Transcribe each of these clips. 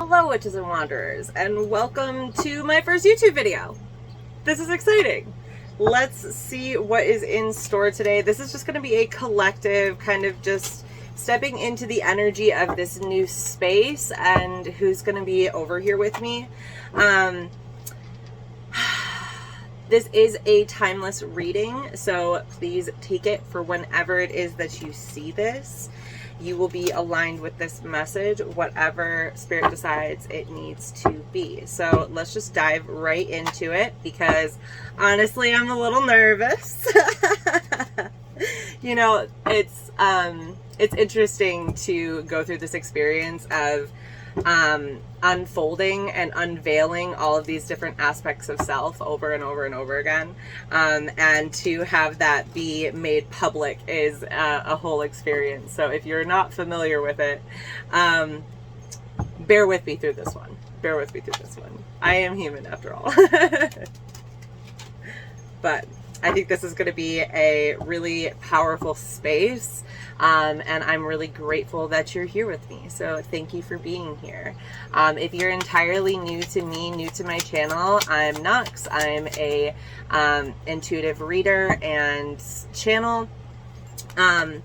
Hello, witches and wanderers, and welcome to my first YouTube video. This is exciting. Let's see what is in store today. This is just going to be a collective kind of just stepping into the energy of this new space and who's going to be over here with me. This is a timeless reading, so please take it for whenever it is that you see this. You will be aligned with this message, whatever Spirit decides it needs to be. So let's just dive right into it, because honestly, I'm a little nervous. You know, it's interesting to go through this experience of unfolding and unveiling all of these different aspects of self over and over and over again, and to have that be made public is a whole experience. So if you're not familiar with it, bear with me through this one. I am human after all. But I think this is going to be a really powerful space, and I'm really grateful that you're here with me. So thank you for being here. If you're entirely new to me, new to my channel, I'm Nux. I'm a intuitive reader and channel, and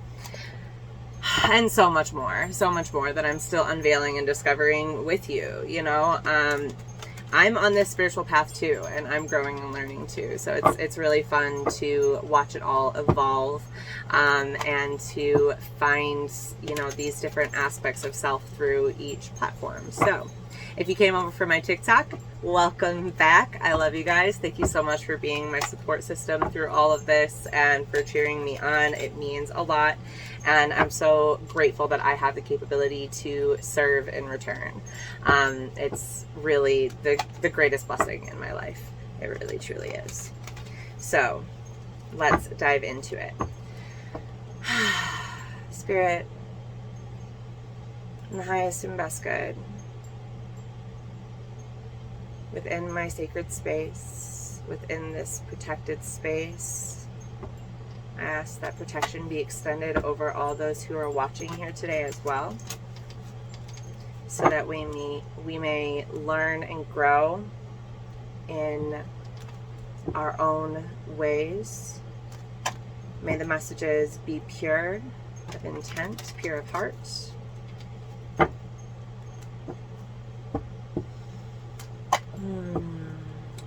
so much more that I'm still unveiling and discovering with you. You know, I'm on this spiritual path too, and I'm growing and learning too. So it's really fun to watch it all evolve, and to find, you know, these different aspects of self through each platform. So if you came over for my TikTok, welcome back. I love you guys. Thank you so much for being my support system through all of this and for cheering me on. It means a lot. And I'm so grateful that I have the capability to serve in return. It's really the greatest blessing in my life. It really, truly is. So let's dive into it. Spirit, in the highest and best good, within my sacred space, within this protected space, I ask that protection be extended over all those who are watching here today as well, so that we may learn and grow in our own ways. May the messages be pure of intent, pure of heart.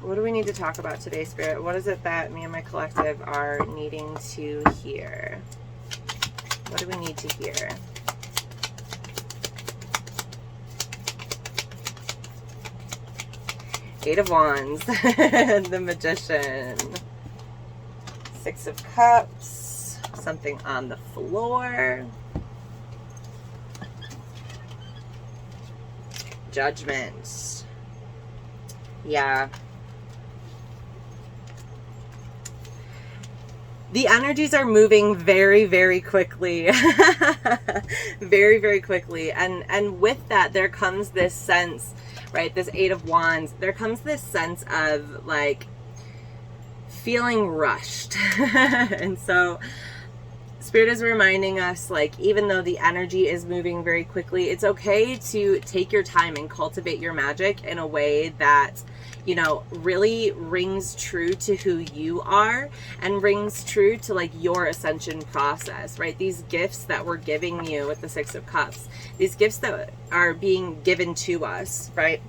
What do we need to talk about today, Spirit? What is it that me and my collective are needing to hear? What do we need to hear? Eight of Wands, the Magician, Six of Cups, something on the floor, Judgment. Yeah. The energies are moving very, very quickly. Very, very quickly. And with that, there comes this sense, right? This Eight of Wands, there comes this sense of like feeling rushed. And so Spirit is reminding us, like, even though the energy is moving very quickly, it's okay to take your time and cultivate your magic in a way that, you know, really rings true to who you are and rings true to like your ascension process, right? These gifts that we're giving you with the Six of Cups, these gifts that are being given to us, right?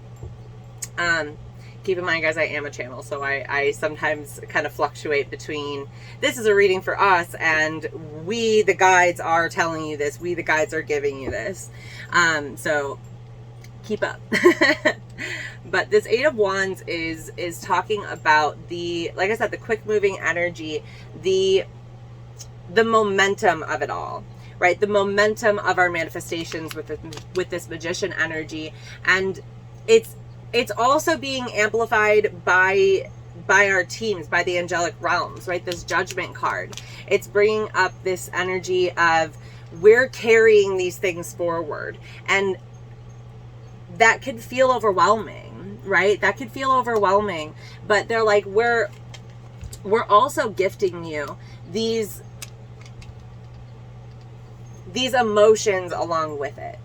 Keep in mind, guys, I am a channel, so I sometimes kind of fluctuate between this is a reading for us and we, the guides, are telling you this. We, the guides, are giving you this. So keep up. But this Eight of Wands is talking about the, like I said, the quick moving energy, the momentum of it all, right? The momentum of our manifestations with this Magician energy. And it's also being amplified by our teams, by the angelic realms, right? This Judgment card. It's bringing up this energy of we're carrying these things forward. And that could feel overwhelming, right? That could feel overwhelming. But they're like, we're also gifting you these emotions along with it,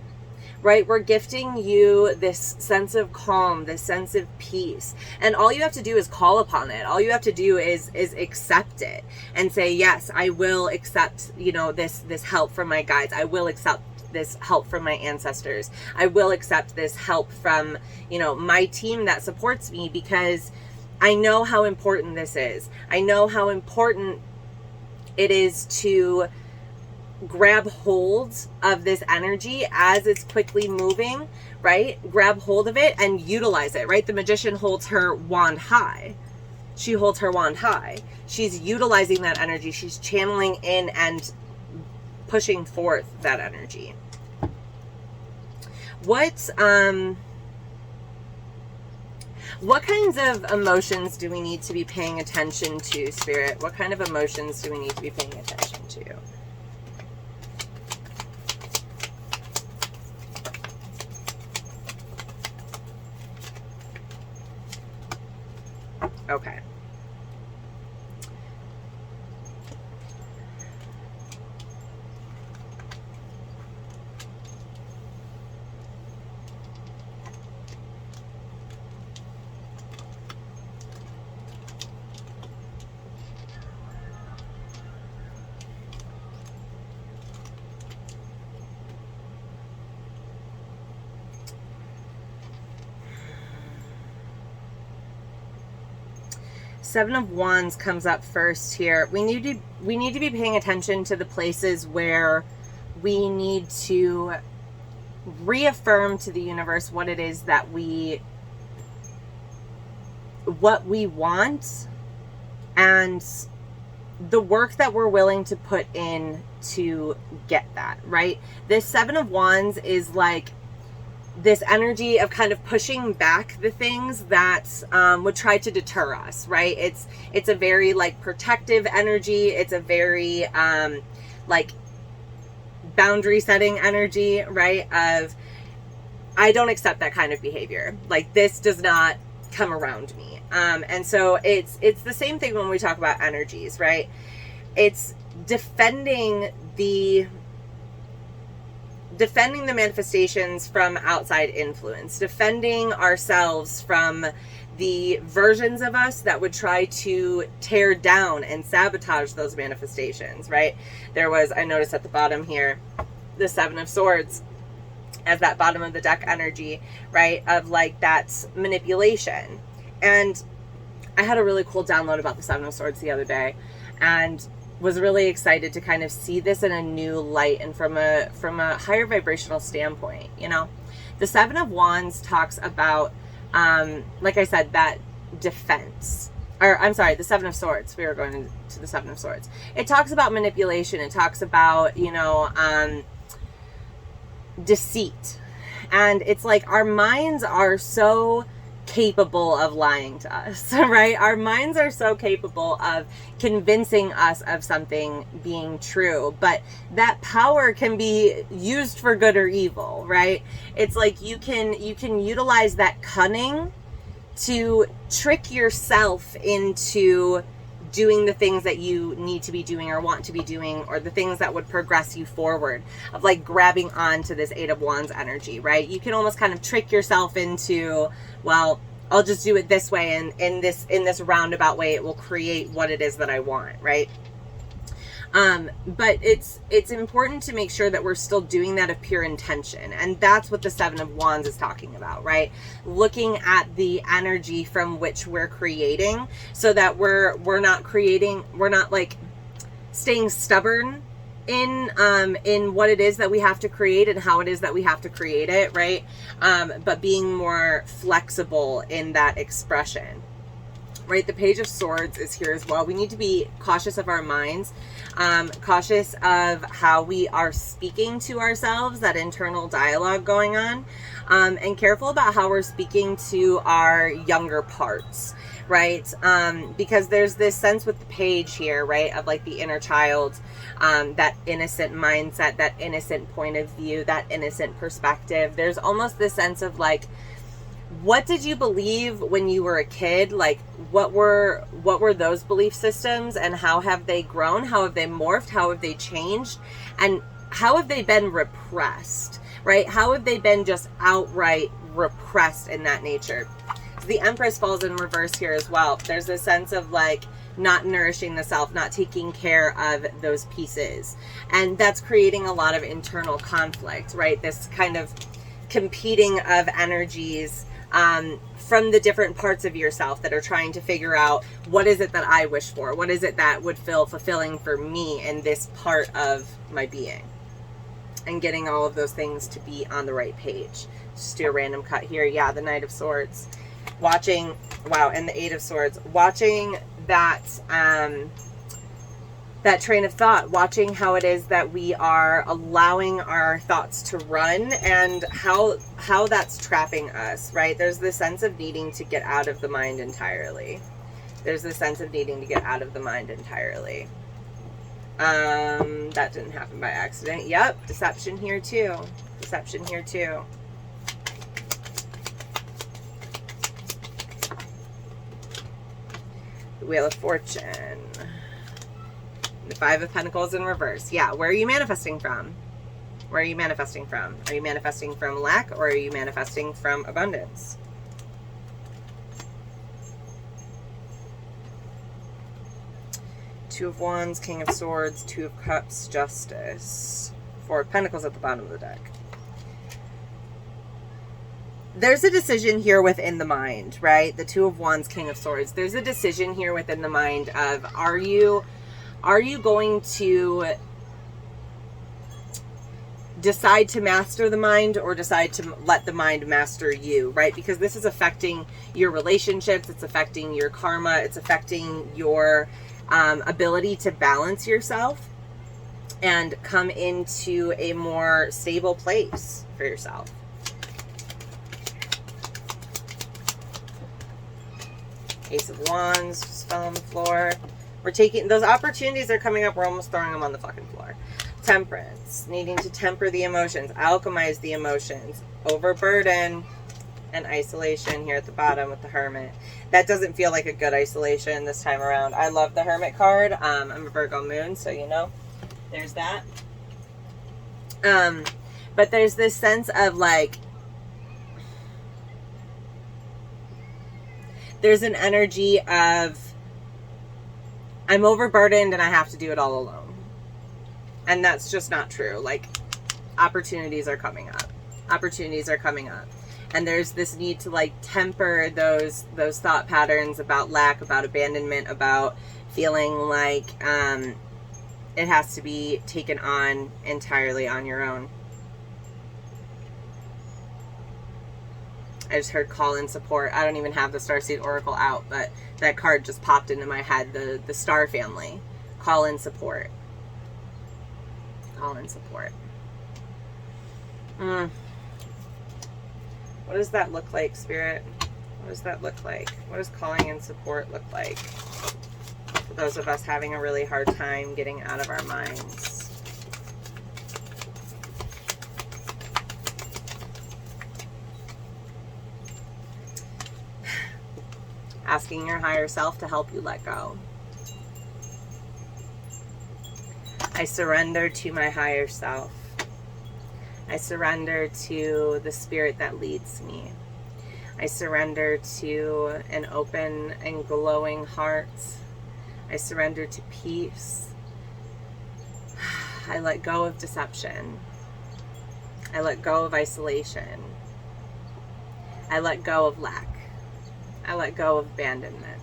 right? We're gifting you this sense of calm, this sense of peace. And all you have to do is call upon it. All you have to do is accept it and say, yes, I will accept, you know, this help from my guides. I will accept this help from my ancestors. I will accept this help from, you know, my team that supports me, because I know how important this is. I know how important it is to grab hold of this energy as it's quickly moving, right? Grab hold of it and utilize it, right? The magician holds her wand high. She holds her wand high. She's utilizing that energy. She's channeling in and pushing forth that energy. What kinds of emotions do we need to be paying attention to, Spirit? What kind of emotions do we need to be paying attention to? Okay. Seven of Wands comes up first here. We need to be paying attention to the places where we need to reaffirm to the universe what it is that what we want, and the work that we're willing to put in to get that, right? This Seven of Wands is like this energy of kind of pushing back the things that would try to deter us, right? It's a very like protective energy. It's a very like boundary setting energy, right? Of, I don't accept that kind of behavior. Like, this does not come around me. And so it's the same thing when we talk about energies, right? It's defending the manifestations from outside influence, defending ourselves from the versions of us that would try to tear down and sabotage those manifestations, right? There was, I noticed at the bottom here, the Seven of Swords as that bottom of the deck energy, right? Of like that manipulation. And I had a really cool download about the Seven of Swords the other day, and was really excited to kind of see this in a new light and from a higher vibrational standpoint. You know, the Seven of Wands talks about, like I said, that defense, or I'm sorry, the Seven of Swords. We were going to the Seven of Swords. It talks about manipulation. It talks about, you know, deceit. And it's like our minds are so capable of lying to us, right? Our minds are so capable of convincing us of something being true, but that power can be used for good or evil, right? It's like you can utilize that cunning to trick yourself into doing the things that you need to be doing or want to be doing, or the things that would progress you forward, of like grabbing onto this Eight of Wands energy, right? You can almost kind of trick yourself into, well, I'll just do it this way, and in this roundabout way it will create what it is that I want, right? But it's important to make sure that we're still doing that of pure intention. And that's what the Seven of Wands is talking about, right? Looking at the energy from which we're creating, so that we're not like staying stubborn in what it is that we have to create and how it is that we have to create it, right? But being more flexible in that expression. Right, the Page of Swords is here as well. We need to be cautious of our minds, cautious of how we are speaking to ourselves, that internal dialogue going on, and careful about how we're speaking to our younger parts, right? Because there's this sense with the page here, right, of like the inner child, that innocent mindset, that innocent point of view, that innocent perspective. There's almost this sense of like, what did you believe when you were a kid? Like, what were those belief systems, and how have they grown? How have they morphed? How have they changed? And how have they been repressed? right? How have they been just outright repressed in that nature? The Empress falls in reverse here as well. There's a sense of like not nourishing the self, not taking care of those pieces. And that's creating a lot of internal conflict, right? This kind of competing of energies from the different parts of yourself that are trying to figure out, what is it that I wish for? What is it that would feel fulfilling for me in this part of my being? And getting all of those things to be on the right page. Just do a random cut here. Yeah, the Knight of Swords. Watching, wow, and the Eight of Swords. Watching that, that train of thought, watching how it is that we are allowing our thoughts to run and how that's trapping us, right? There's this sense of needing to get out of the mind entirely. There's this sense of needing to get out of the mind entirely. That didn't happen by accident. Yep, deception here too. Deception here too. The Wheel of Fortune. The Five of Pentacles in reverse. Yeah, where are you manifesting from? Where are you manifesting from? Are you manifesting from lack, or are you manifesting from abundance? Two of Wands, King of Swords, Two of Cups, Justice. Four of Pentacles at the bottom of the deck. There's a decision here within the mind, right? The Two of Wands, King of Swords. There's a decision here within the mind of, are you going to decide to master the mind, or decide to let the mind master you, right? Because this is affecting your relationships. It's affecting your karma. It's affecting your ability to balance yourself and come into a more stable place for yourself. Ace of Wands just fell on the floor. We're taking, those opportunities are coming up. We're almost throwing them on the fucking floor. Temperance, needing to temper the emotions, alchemize the emotions, overburden, and isolation here at the bottom with the Hermit. That doesn't feel like a good isolation this time around. I love the Hermit card. I'm a Virgo moon, so you know, there's that. But there's this sense of like, there's an energy of, I'm overburdened and I have to do it all alone. And that's just not true. Like, opportunities are coming up. Opportunities are coming up. And there's this need to like temper those thought patterns about lack, about abandonment, about feeling like it has to be taken on entirely on your own. I just heard call in support. I don't even have the Starseed Oracle out, but that card just popped into my head. The Star family. Call in support. Call in support. What does that look like, Spirit? What does that look like? What does calling in support look like? For those of us having a really hard time getting out of our minds. Asking your higher self to help you let go. I surrender to my higher self. I surrender to the spirit that leads me. I surrender to an open and glowing heart. I surrender to peace. I let go of deception. I let go of isolation. I let go of lack. I let go of abandonment.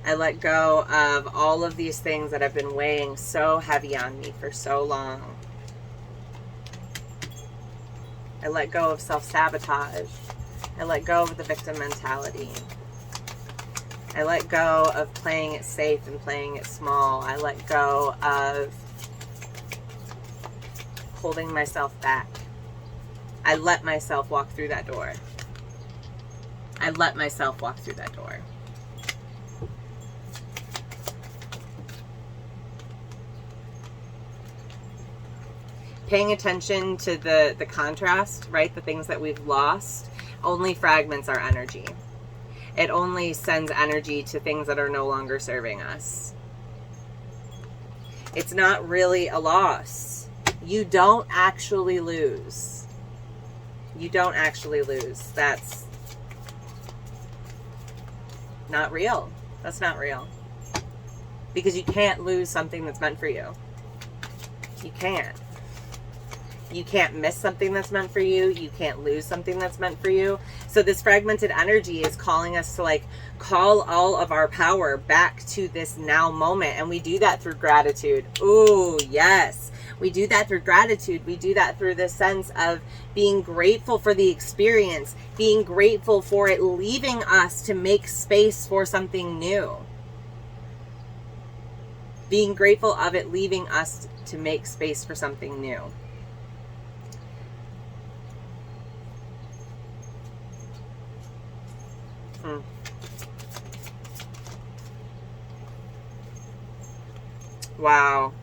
I let go of all of these things that have been weighing so heavy on me for so long. I let go of self-sabotage. I let go of the victim mentality. I let go of playing it safe and playing it small. I let go of holding myself back. I let myself walk through that door. I let myself walk through that door. Paying attention to the contrast, right? The things that we've lost only fragments our energy. It only sends energy to things that are no longer serving us. It's not really a loss. You don't actually lose. You don't actually lose. That's not real. That's not real. Because you can't lose something that's meant for you. You can't. You can't miss something that's meant for you. You can't lose something that's meant for you. So this fragmented energy is calling us to like call all of our power back to this now moment. And we do that through gratitude. Ooh, yes. We do that through gratitude. We do that through the sense of being grateful for the experience, being grateful for it leaving us to make space for something new. Being grateful of it leaving us to make space for something new. Wow.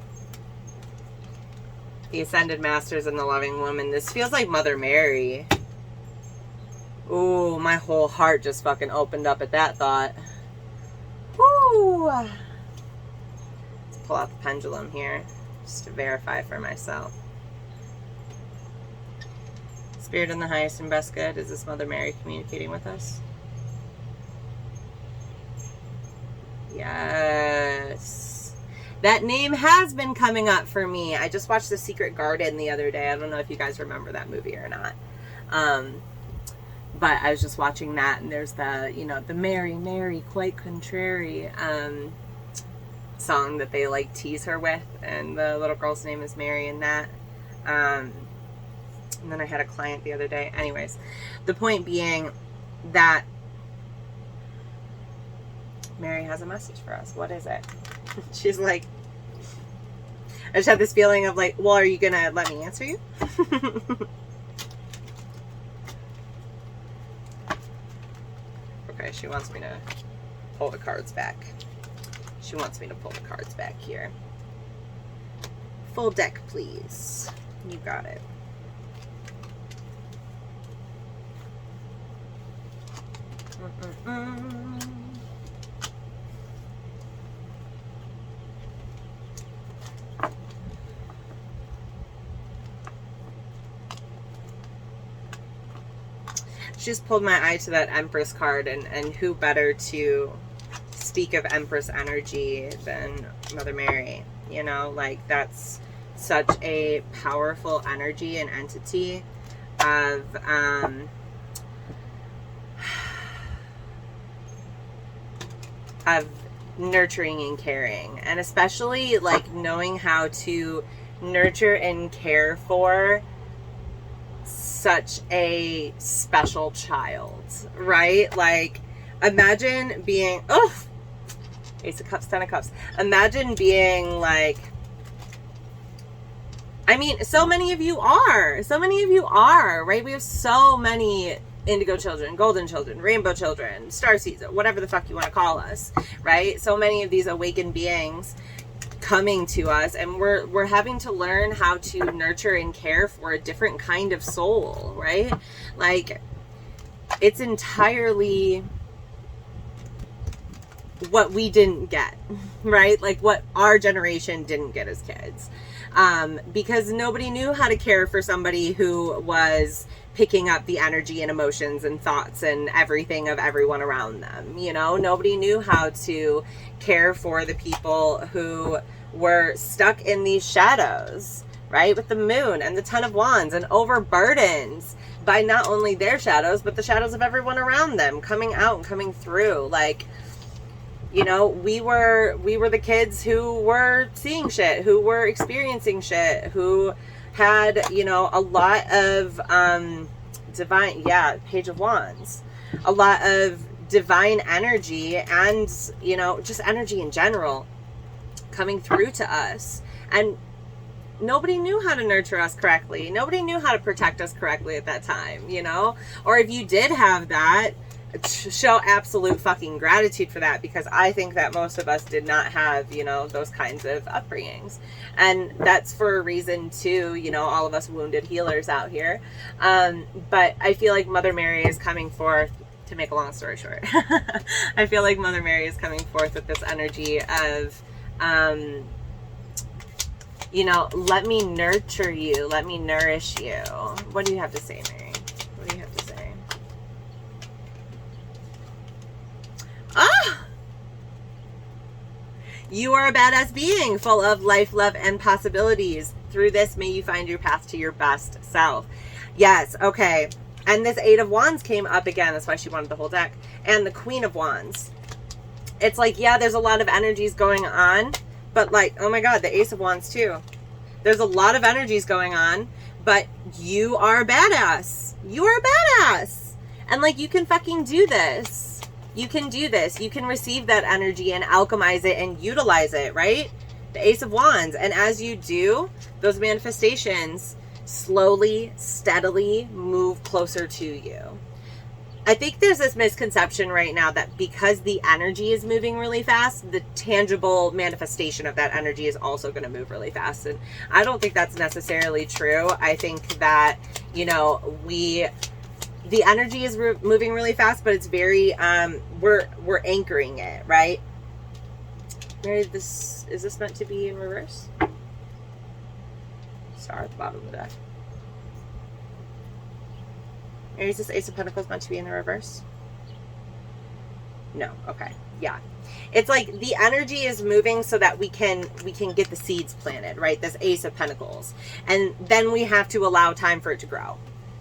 The Ascended Masters and the Loving Woman. This feels like Mother Mary. Ooh, my whole heart just fucking opened up at that thought. Woo! Let's pull out the pendulum here, just to verify for myself. Spirit in the highest and best good. Is this Mother Mary communicating with us? Yes. That name has been coming up for me. I just watched The Secret Garden the other day. I don't know if you guys remember that movie or not. But I was just watching that, and there's the, you know, the Mary, Mary, quite contrary song that they like tease her with, and the little girl's name is Mary in that. And then I had a client the other day. Anyways, the point being that Mary has a message for us. What is it? She's like, I just had this feeling of like, well, are you gonna let me answer you? Okay, she wants me to pull the cards back. She wants me to pull the cards back here. Full deck, please. You got it. She just pulled my eye to that Empress card, and who better to speak of Empress energy than Mother Mary? You know, like, that's such a powerful energy and entity of nurturing and caring, and especially like knowing how to nurture and care for such a special child, right? Like, imagine being, Ace of Cups, Ten of Cups. Imagine being like, I mean, so many of you are, right? We have so many indigo children, golden children, rainbow children, starseeds, whatever the fuck you want to call us, right? So many of these awakened beings coming to us, and we're having to learn how to nurture and care for a different kind of soul, right? Like, it's entirely what we didn't get, right? Like what our generation didn't get as kids, because nobody knew how to care for somebody who was picking up the energy and emotions and thoughts and everything of everyone around them. You know, nobody knew how to care for the people who were stuck in these shadows, right? With the moon and the Ten of Wands, and overburdened by not only their shadows, but the shadows of everyone around them coming out and coming through. Like, you know, we were the kids who were seeing shit, who were experiencing shit, who had, you know, a lot of divine, Page of Wands, a lot of divine energy, and, you know, just energy in general coming through to us. And nobody knew how to nurture us correctly. Nobody knew how to protect us correctly at that time, you know? Or if you did have that, show absolute fucking gratitude for that, because I think that most of us did not have, you know, those kinds of upbringings. And that's for a reason too, you know, all of us wounded healers out here. But I feel like Mother Mary is coming forth, to make a long story short, I feel like Mother Mary is coming forth with this energy of You know, let me nurture you. Let me nourish you. What do you have to say, Mary? What do you have to say? Ah! You are a badass being full of life, love, and possibilities. Through this, may you find your path to your best self. Yes, okay. And this Eight of Wands came up again. That's why she wanted the whole deck. And the Queen of Wands. It's like, yeah, there's a lot of energies going on. But like, oh my God, the Ace of Wands too. There's a lot of energies going on. But you are a badass. You are a badass. And like, you can fucking do this. You can do this. You can receive that energy and alchemize it and utilize it, right? The Ace of Wands. And as you do, those manifestations slowly, steadily move closer to you. I think there's this misconception right now that because the energy is moving really fast, the tangible manifestation of that energy is also going to move really fast. And I don't think that's necessarily true. I think that, you know, the energy is moving really fast, but it's very, we're anchoring it, right? Mary, is this meant to be in reverse? Star at the bottom of the deck. Mary, is this Ace of Pentacles meant to be in the reverse? No. Okay. Yeah. It's like the energy is moving so that we can get the seeds planted, right? This Ace of Pentacles. And then we have to allow time for it to grow.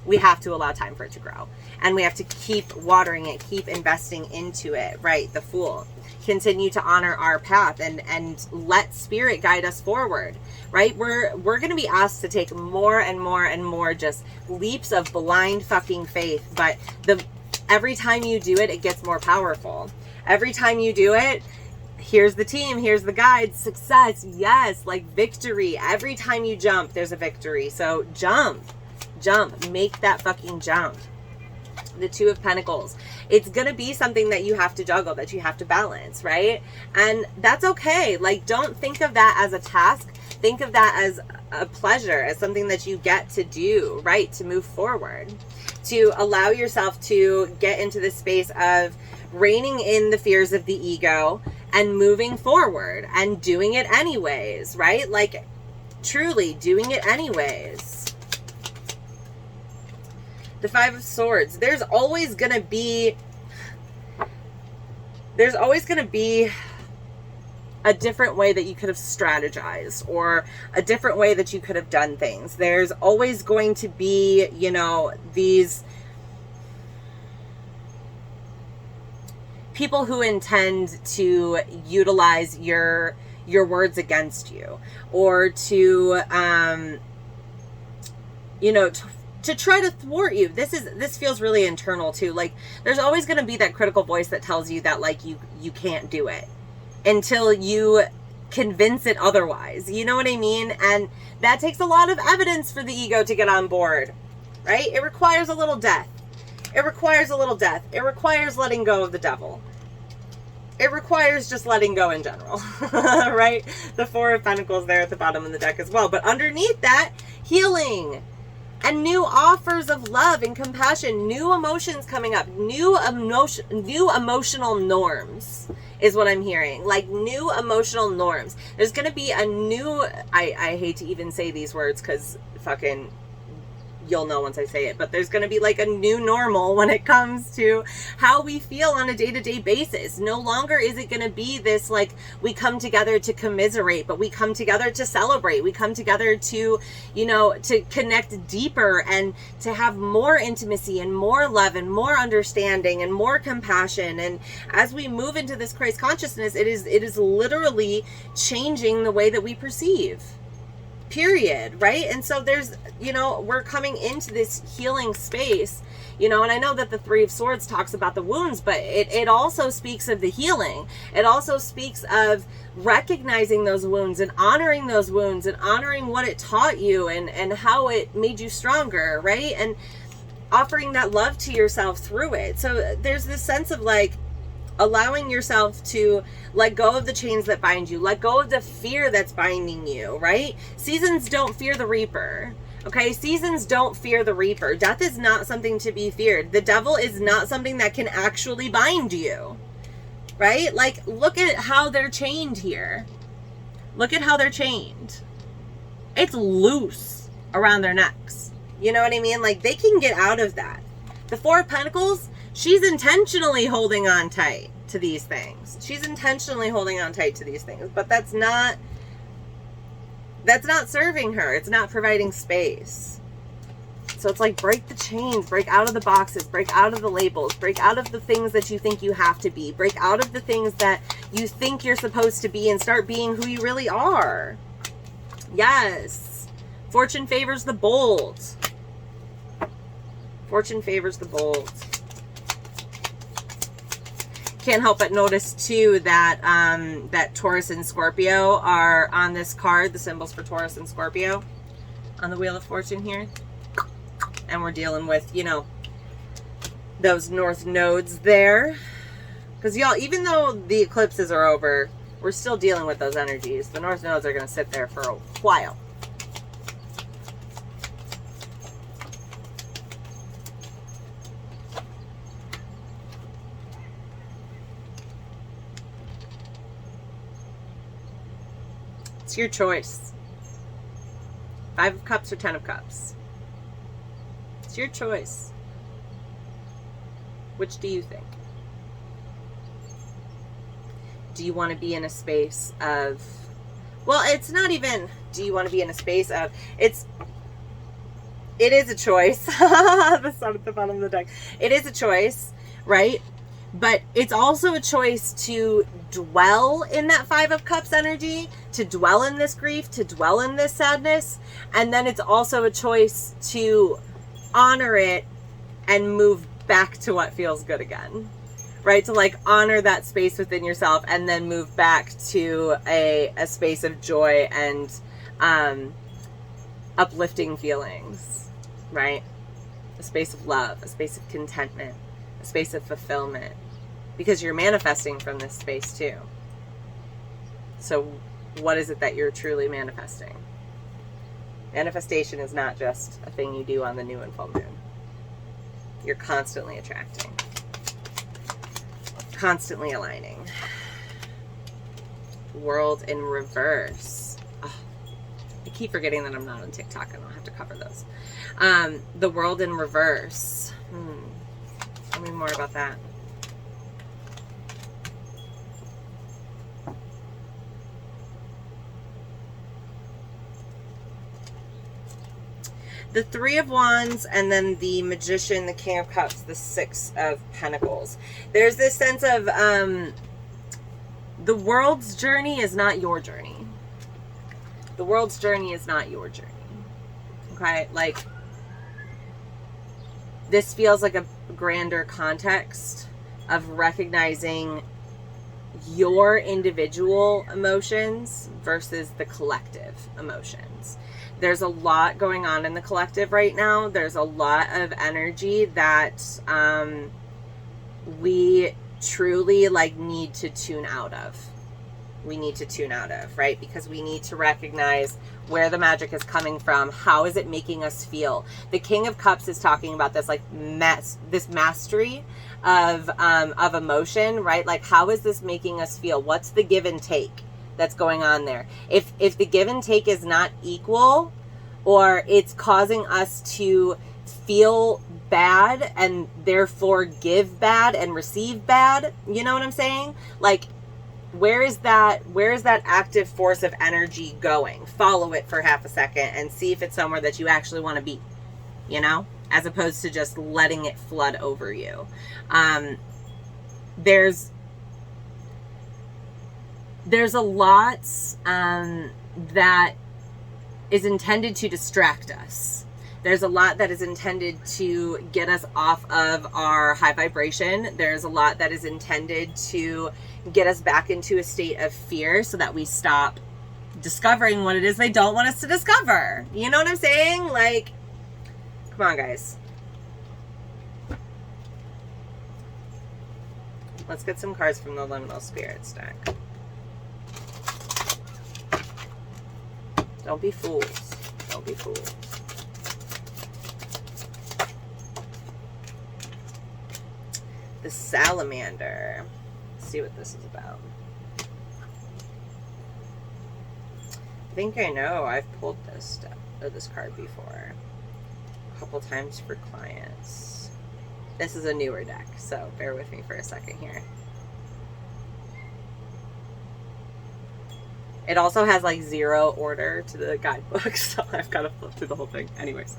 We have to allow time for it to grow. And we have to keep watering it, keep investing into it, right? The Fool. Continue to honor our path and let spirit guide us forward, right? We're going to be asked to take more and more and more just leaps of blind fucking faith. But every time you do it, it gets more powerful. Every time you do it, here's the team, here's the guide, success, yes, like victory. Every time you jump, there's a victory. So jump, make that fucking jump. The Two of Pentacles. It's going to be something that you have to juggle, that you have to balance, right? And that's okay. Like, don't think of that as a task. Think of that as a pleasure, as something that you get to do, right? To move forward, to allow yourself to get into the space of reining in the fears of the ego and moving forward and doing it anyways, right? Like, truly doing it anyways. The Five of Swords. There's always going to be a different way that you could have strategized, or a different way that you could have done things. There's always going to be, you know, these people who intend to utilize your words against you, or to, you know, to try to thwart you. This feels really internal too. Like, there's always going to be that critical voice that tells you that, like, you can't do it until you convince it otherwise. You know what I mean? And that takes a lot of evidence for the ego to get on board, right? It requires a little death. It requires a little death. It requires letting go of the devil. It requires just letting go in general, right? The Four of Pentacles there at the bottom of the deck as well. But underneath that, healing. And new offers of love and compassion, new emotions coming up, new emotional norms is what I'm hearing. Like, new emotional norms. There's going to be a new, I hate to even say these words because fucking, you'll know once I say it, but there's going to be like a new normal when it comes to how we feel on a day-to-day basis. No longer is it going to be this, like, we come together to commiserate, but we come together to celebrate. We come together to, you know, to connect deeper and to have more intimacy and more love and more understanding and more compassion. And as we move into this Christ consciousness, it is literally changing the way that we perceive. Period, right? And so there's, you know, we're coming into this healing space, you know, and I know that the Three of Swords talks about the wounds, but it also speaks of the healing. It also speaks of recognizing those wounds and honoring those wounds and honoring what it taught you and how it made you stronger, right? And offering that love to yourself through it. So there's this sense of, like, allowing yourself to let go of the chains that bind you, let go of the fear that's binding you, right? Seasons don't fear the reaper. Okay, seasons don't fear the reaper. Death is not something to be feared. The devil is not something that can actually bind you, right? Like, look at how they're chained here. Look at how they're chained. it's loose around their necks. You know what I mean? Like, they can get out of that. The Four of Pentacles, she's intentionally holding on tight to these things. She's intentionally holding on tight to these things, but that's not serving her. It's not providing space. So it's like, break the chains, break out of the boxes, break out of the labels, break out of the things that you think you have to be, break out of the things that you think you're supposed to be, and start being who you really are. Yes. Fortune favors the bold. Fortune favors the bold. Can't help but notice too that that Taurus and Scorpio are on this card, the symbols for Taurus and Scorpio on the Wheel of Fortune here. And we're dealing with, you know, those north nodes there. Because y'all, even though the eclipses are over, we're still dealing with those energies. The north nodes are going to sit there for a while. It's your choice. 5 of Cups or 10 of Cups. It's your choice. Which do you think? Do you want to be in a space of, well, it's not even, do you want to be in a space of, it is a choice. The sun at the bottom of the deck. It is a choice, right? But it's also a choice to dwell in that 5 of Cups energy, to dwell in this grief, to dwell in this sadness. And then it's also a choice to honor it and move back to what feels good again, right? To like honor that space within yourself and then move back to a space of joy and uplifting feelings, right? A space of love, a space of contentment, a space of fulfillment, because you're manifesting from this space too. So what is it that you're truly manifesting? Manifestation is not just a thing you do on the new and full moon. You're constantly attracting, constantly aligning. World in reverse. Oh, I keep forgetting that I'm not on TikTok. I don't have to cover those. The world in reverse. Tell me more about that. The 3 of Wands, and then the Magician, the King of Cups, the 6 of Pentacles. There's this sense of the world's journey is not your journey. The world's journey is not your journey. Okay? Like, this feels like a grander context of recognizing your individual emotions versus the collective emotions. There's a lot going on in the collective right now. There's a lot of energy that we truly like need to tune out of. We need to tune out of, right? Because we need to recognize where the magic is coming from. How is it making us feel? The King of Cups is talking about this like this mastery of emotion, right? Like, how is this making us feel? What's the give and take that's going on there? If the give and take is not equal, or it's causing us to feel bad and therefore give bad and receive bad, you know what I'm saying? Like, where is that active force of energy going? Follow it for half a second and see if it's somewhere that you actually want to be, you know, as opposed to just letting it flood over you. There's a lot that is intended to distract us. There's a lot that is intended to get us off of our high vibration. There's a lot that is intended to get us back into a state of fear so that we stop discovering what it is they don't want us to discover. You know what I'm saying? Like, come on, guys. Let's get some cards from the Liminal Spirits deck. Don't be fools. Don't be fools. The Salamander. Let's see what this is about. I think I know. I've pulled this card before. A couple times for clients. This is a newer deck, so bear with me for a second here. It also has like 0 order to the guidebook, so I've got to flip through the whole thing. Anyways.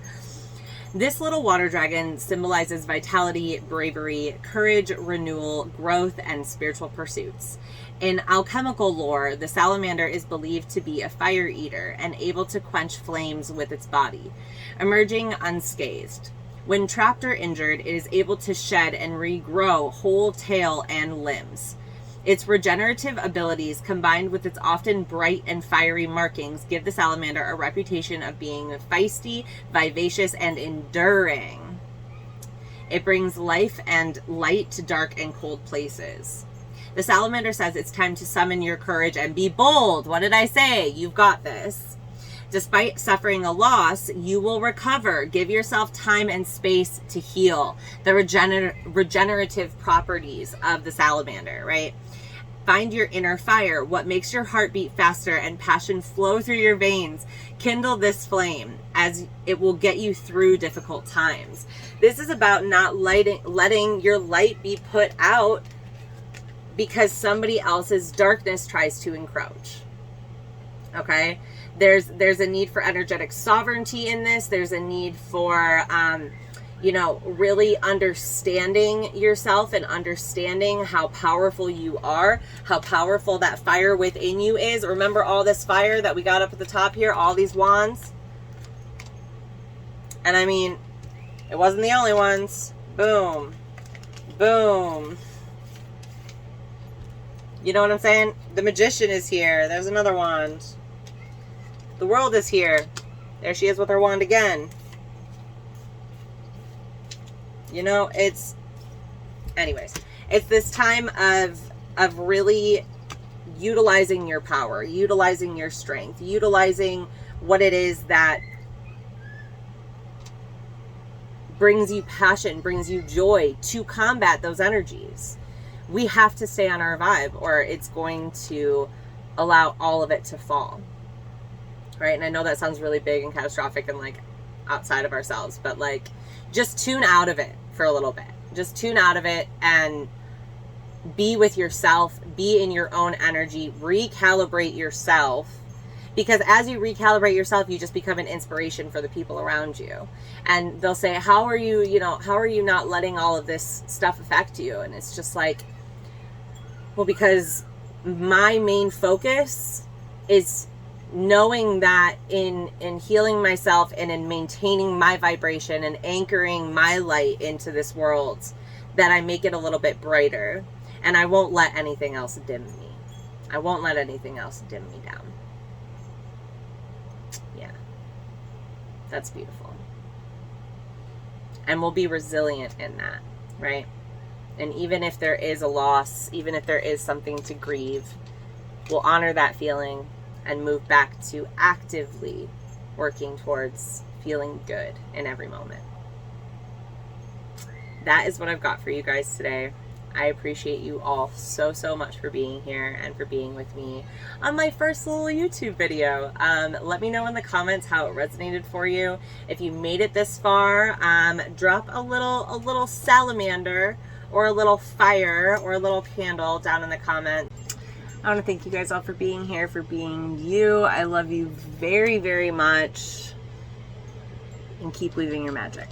This little water dragon symbolizes vitality, bravery, courage, renewal, growth, and spiritual pursuits. In alchemical lore, the salamander is believed to be a fire eater and able to quench flames with its body, emerging unscathed. When trapped or injured, it is able to shed and regrow whole tail and limbs. Its regenerative abilities, combined with its often bright and fiery markings, give the salamander a reputation of being feisty, vivacious, and enduring. It brings life and light to dark and cold places. The salamander says it's time to summon your courage and be bold. What did I say? You've got this. Despite suffering a loss, you will recover. Give yourself time and space to heal. The regenerative properties of the salamander, right? Find your inner fire, what makes your heart beat faster and passion flow through your veins. Kindle this flame, as it will get you through difficult times. This is about not letting your light be put out because somebody else's darkness tries to encroach. Okay? There's a need for energetic sovereignty in this. There's a need for really understanding yourself and understanding how powerful you are, how powerful that fire within you is. Remember all this fire that we got up at the top here, all these wands? And I mean, it wasn't the only ones. Boom. Boom. You know what I'm saying? The magician is here. There's another wand. The world is here. There she is with her wand again. You know, it's this time of really utilizing your power, utilizing your strength, utilizing what it is that brings you passion, brings you joy to combat those energies. We have to stay on our vibe or it's going to allow all of it to fall. Right? And I know that sounds really big and catastrophic and like outside of ourselves, but like just tune out of it for a little bit. Just tune out of it and be with yourself, be in your own energy, recalibrate yourself, because as you recalibrate yourself, you just become an inspiration for the people around you. And they'll say, how are you not letting all of this stuff affect you? And it's just like, well, because my main focus is knowing that in healing myself and in maintaining my vibration and anchoring my light into this world, that I make it a little bit brighter, and I won't let anything else dim me. I won't let anything else dim me down. Yeah. That's beautiful. And we'll be resilient in that, right? And even if there is a loss, even if there is something to grieve, we'll honor that feeling and move back to actively working towards feeling good in every moment. That is what I've got for you guys today. I appreciate you all so, so much for being here and for being with me on my first little YouTube video. Let me know in the comments how it resonated for you. If you made it this far, drop a little salamander or a little fire or a little candle down in the comments. I want to thank you guys all for being here, for being you. I love you very, very much. And keep weaving your magic.